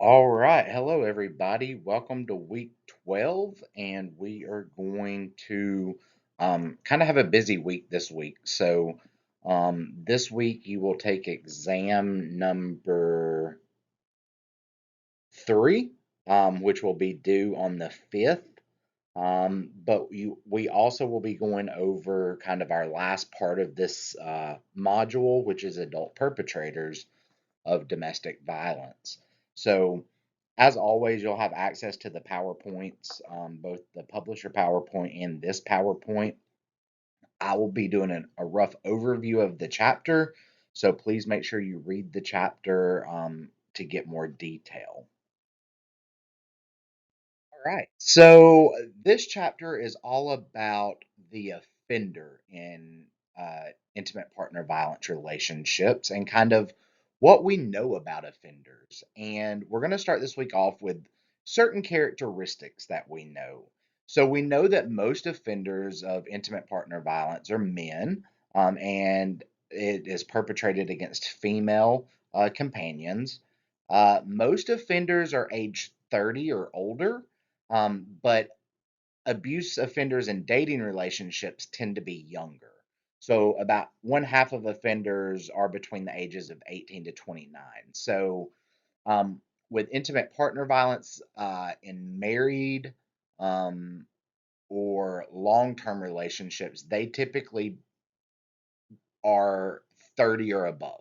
All right. Hello, everybody. Welcome to week 12, and we are going to kind of have a busy week this week. This week you will take exam number 3, which will be due on the 5th. We also will be going over kind of our last part of this module, which is adult perpetrators of domestic violence. So, as always, you'll have access to the PowerPoints, both the publisher PowerPoint and this PowerPoint. I will be doing a rough overview of the chapter, so please make sure you read the chapter to get more detail. All right, so this chapter is all about the offender in intimate partner violence relationships and kind of what we know about offenders. And we're going to start this week off with certain characteristics that we know. So we know that most offenders of intimate partner violence are men, and it is perpetrated against female companions. Most offenders are age 30 or older, but abuse offenders in dating relationships tend to be younger. So about one half of offenders are between the ages of 18 to 29. So um, with intimate partner violence in married um, or long-term relationships, they typically are 30 or above.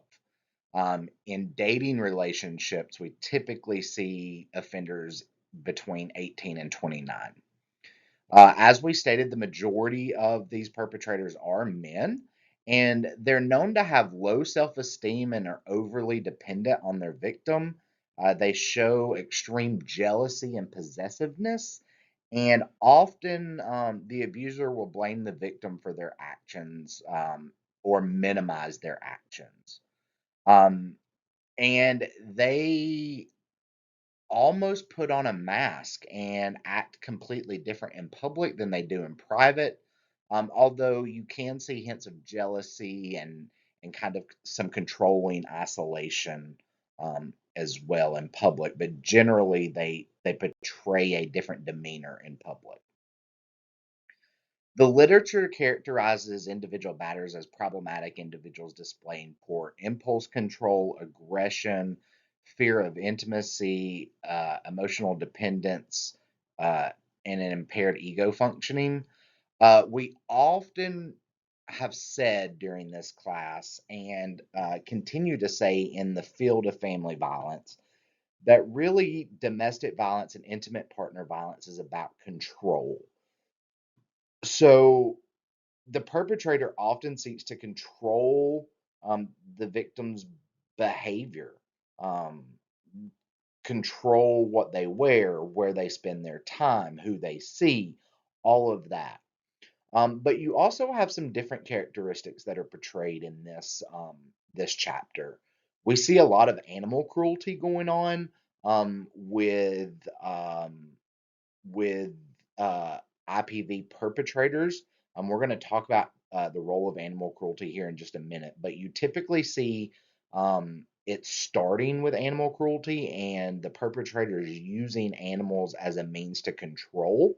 In dating relationships, we typically see offenders between 18 and 29. As we stated, the majority of these perpetrators are men, and they're known to have low self esteem and are overly dependent on their victim. They show extreme jealousy and possessiveness, and often the abuser will blame the victim for their actions or minimize their actions. Um, and they almost put on a mask and act completely different in public than they do in private. Although you can see hints of jealousy and kind of some controlling isolation as well in public, but generally they portray a different demeanor in public. The literature characterizes individual batters as problematic individuals displaying poor impulse control, aggression, fear of intimacy, emotional dependence, uh, and an impaired ego functioning. We often have said during this class and continue to say in the field of family violence that really domestic violence and intimate partner violence is about control. So the perpetrator often seeks to control the victim's behavior, um, control what they wear, where they spend their time, who they see, all of that. But you also have some different characteristics that are portrayed in this chapter. We see a lot of animal cruelty going on with IPV perpetrators. We're going to talk about the role of animal cruelty here in just a minute, but you typically see it starting with animal cruelty and the perpetrators using animals as a means to control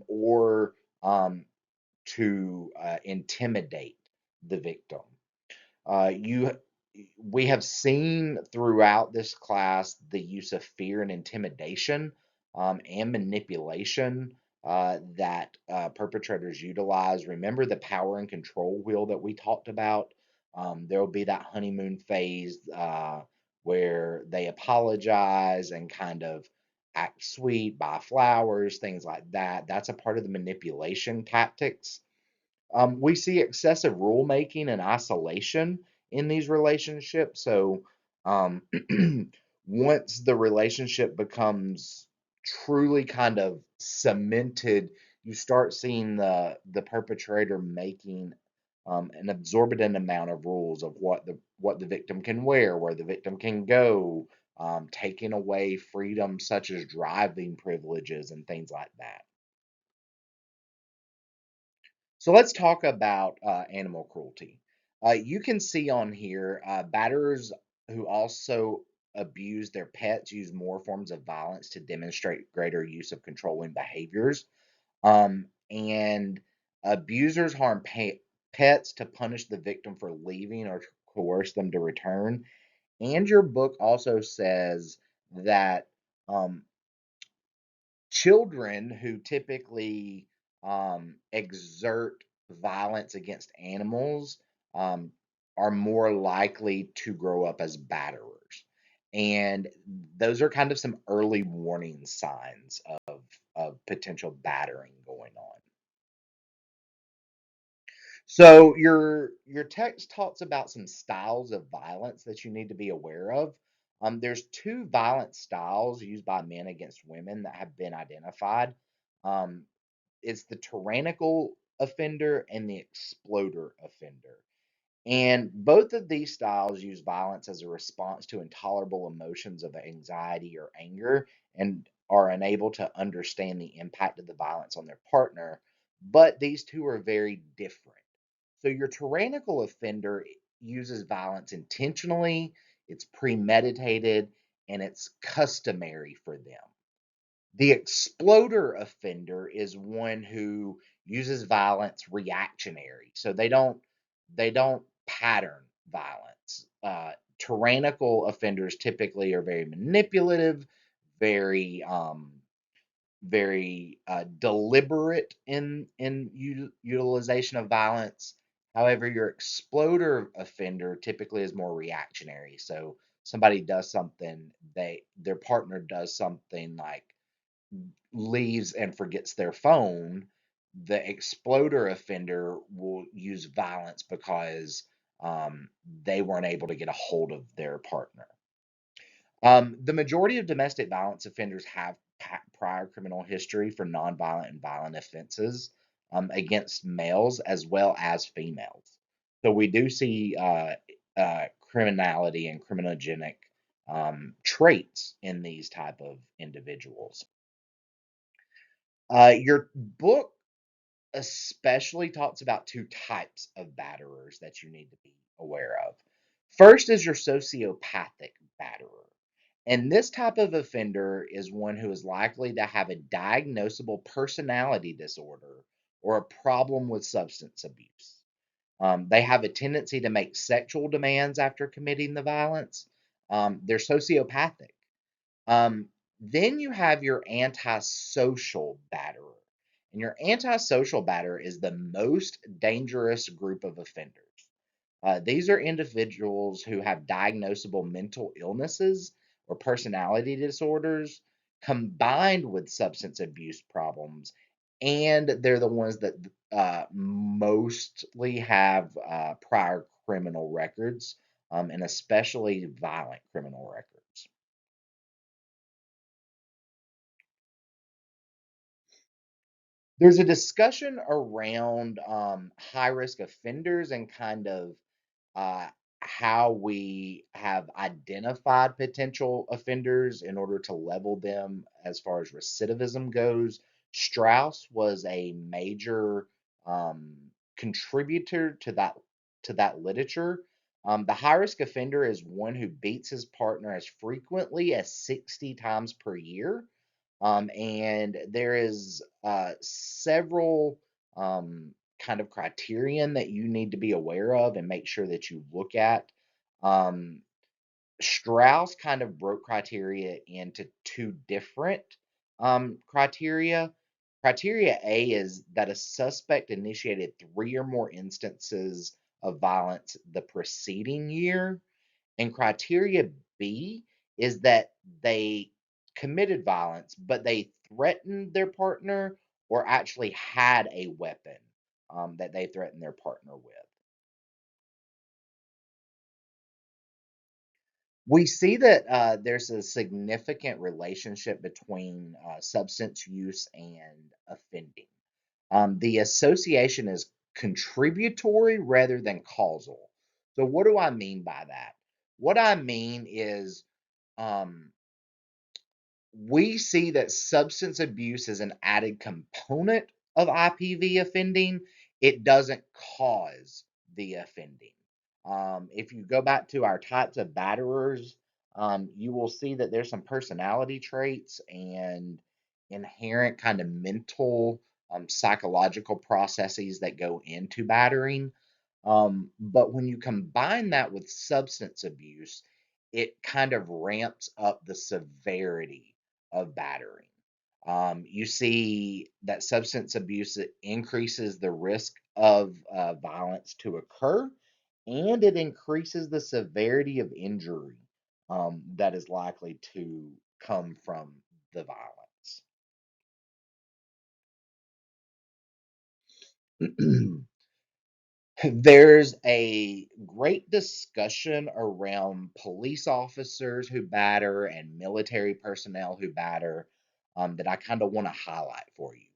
or to intimidate the victim. You We have seen throughout this class the use of fear and intimidation and manipulation that perpetrators utilize. Remember the power and control wheel that we talked about? There will be that honeymoon phase where they apologize and kind of act sweet, buy flowers, things like that. That's a part of the manipulation tactics. We see excessive rulemaking and isolation in these relationships. So, um, once the relationship becomes truly kind of cemented, you start seeing the perpetrator making an exorbitant amount of rules of what the victim can wear, where the victim can go, taking away freedom such as driving privileges and things like that. So let's talk about animal cruelty. You can see on here batters who also abuse their pets use more forms of violence to demonstrate greater use of controlling behaviors. And abusers harm pets to punish the victim for leaving or to coerce them to return. And your book also says that um, children who typically exert violence against animals um, are more likely to grow up as batterers. And those are kind of some early warning signs of potential battering going on. So your text talks about some styles of violence that you need to be aware of. There's two violent styles used by men against women that have been identified. Um, it's the tyrannical offender and the exploder offender. And both of these styles use violence as a response to intolerable emotions of anxiety or anger and are unable to understand the impact of the violence on their partner. But these two are very different. So, your tyrannical offender uses violence intentionally, it's premeditated, and it's customary for them. The exploder offender is one who uses violence reactionary. So they don't pattern violence. Tyrannical offenders typically are very manipulative, very deliberate in utilization of violence. However, your exploder offender typically is more reactionary. So somebody does something, their partner does something like leaves and forgets their phone, the exploder offender will use violence because they weren't able to get a hold of their partner. The majority of domestic violence offenders have prior criminal history for nonviolent and violent offenses against males as well as females. So we do see criminality and criminogenic traits in these type of individuals. Your book especially talks about two types of batterers that you need to be aware of. First is your sociopathic batterer. And this type of offender is one who is likely to have a diagnosable personality disorder or a problem with substance abuse. They have a tendency to make sexual demands after committing the violence. They're sociopathic. Um, then you have your antisocial batterer. And your antisocial batterer is the most dangerous group of offenders. These are individuals who have diagnosable mental illnesses or personality disorders combined with substance abuse problems. And they're the ones that mostly have prior criminal records, and especially violent criminal records. There's a discussion around high risk offenders and kind of uh, how we have identified potential offenders in order to level them as far as recidivism goes. Strauss was a major um, contributor to that literature. The high risk offender is one who beats his partner as frequently as 60 times per year, and there is several kind of criterion that you need to be aware of and make sure that you look at. Um, Strauss kind of broke criteria into two different criteria. Criteria A is that a suspect initiated three or more instances of violence the preceding year. And criteria B is that they committed violence, but they threatened their partner or actually had a weapon that they threatened their partner with. We see that there's a significant relationship between substance use and offending. The association is contributory rather than causal. So, what do I mean by that? What I mean is um, we see that substance abuse is an added component of IPV offending. It doesn't cause the offending. If you go back to our types of batterers, you will see that there's some personality traits and inherent kind of mental, psychological processes that go into battering. But when you combine that with substance abuse, it kind of ramps up the severity of battering. You see that substance abuse increases the risk of violence to occur, and it increases the severity of injury that is likely to come from the violence. There's a great discussion around police officers who batter and military personnel who batter that I kind of want to highlight for you.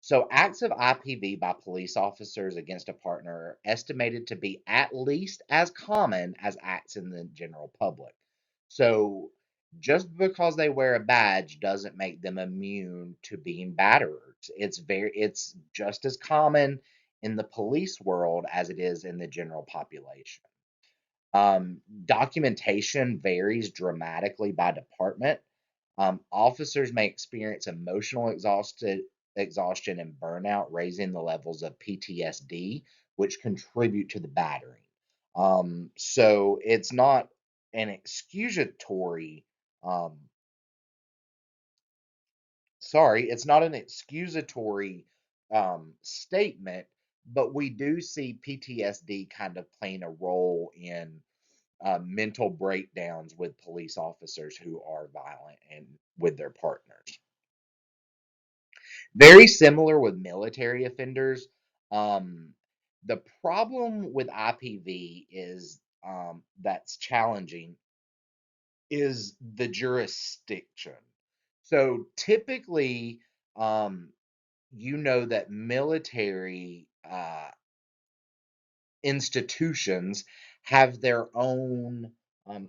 So, acts of IPV by police officers against a partner are estimated to be at least as common as acts in the general public. So, just because they wear a badge doesn't make them immune to being batterers. It's just as common in the police world as it is in the general population. Documentation varies dramatically by department. Officers may experience emotional exhaustion and burnout, raising the levels of PTSD, which contribute to the battering. So it's not an excusatory um, it's not an excusatory statement, but we do see PTSD kind of playing a role in mental breakdowns with police officers who are violent and with their partners. Very similar with military offenders. Um, the problem with IPV is that's challenging is the jurisdiction. So typically, um, you know that military institutions have their own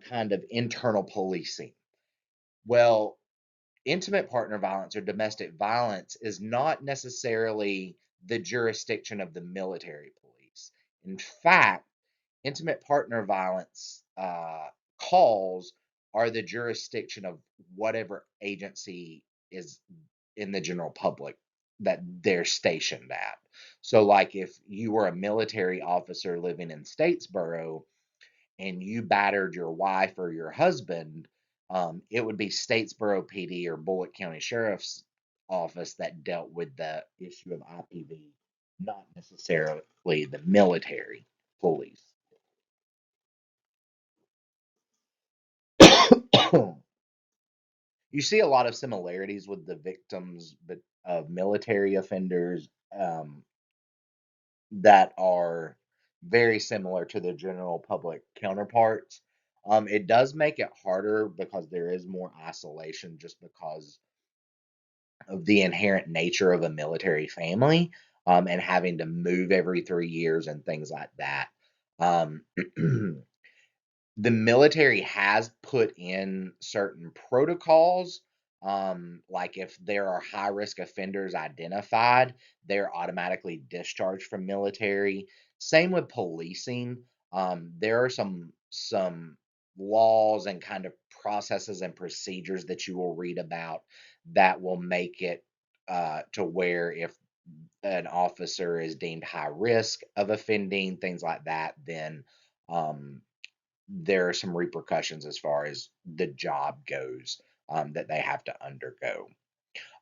kind of internal policing. Well, intimate partner violence or domestic violence is not necessarily the jurisdiction of the military police. In fact, intimate partner violence calls are the jurisdiction of whatever agency is in the general public that they're stationed at. So, like if you were a military officer living in Statesboro and you battered your wife or your husband, it would be Statesboro PD or Bullitt County Sheriff's Office that dealt with the issue of IPV, not necessarily the military police. You see a lot of similarities with the victims of military offenders that are very similar to the general public counterparts. It does make it harder because there is more isolation just because of the inherent nature of a military family and having to move every 3 years and things like that. Um, the military has put in certain protocols. Like if there are high risk offenders identified, they're automatically discharged from military. Same with policing. There are some laws and kind of processes and procedures that you will read about that will make it to where if an officer is deemed high risk of offending, things like that, then um, there are some repercussions as far as the job goes that they have to undergo.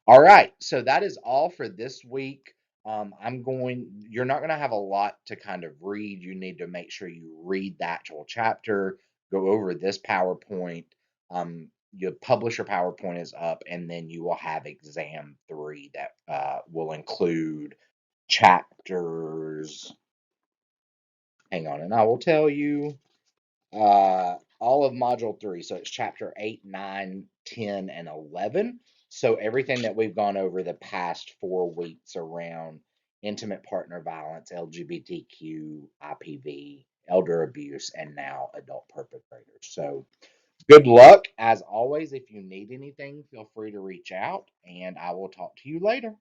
All right, so that is all for this week. You're not going to have a lot to kind of read. You need to make sure you read the actual chapter, go over this PowerPoint. Your publisher PowerPoint is up, and then you will have exam 3 that will include chapters. Hang on, and I will tell you all of module 3. So it's chapter 8, 9, 10, and 11. So everything that we've gone over the past 4 weeks around intimate partner violence, LGBTQ, IPV, elder abuse, and now adult perpetrators. So good luck. As always, if you need anything, feel free to reach out, and I will talk to you later.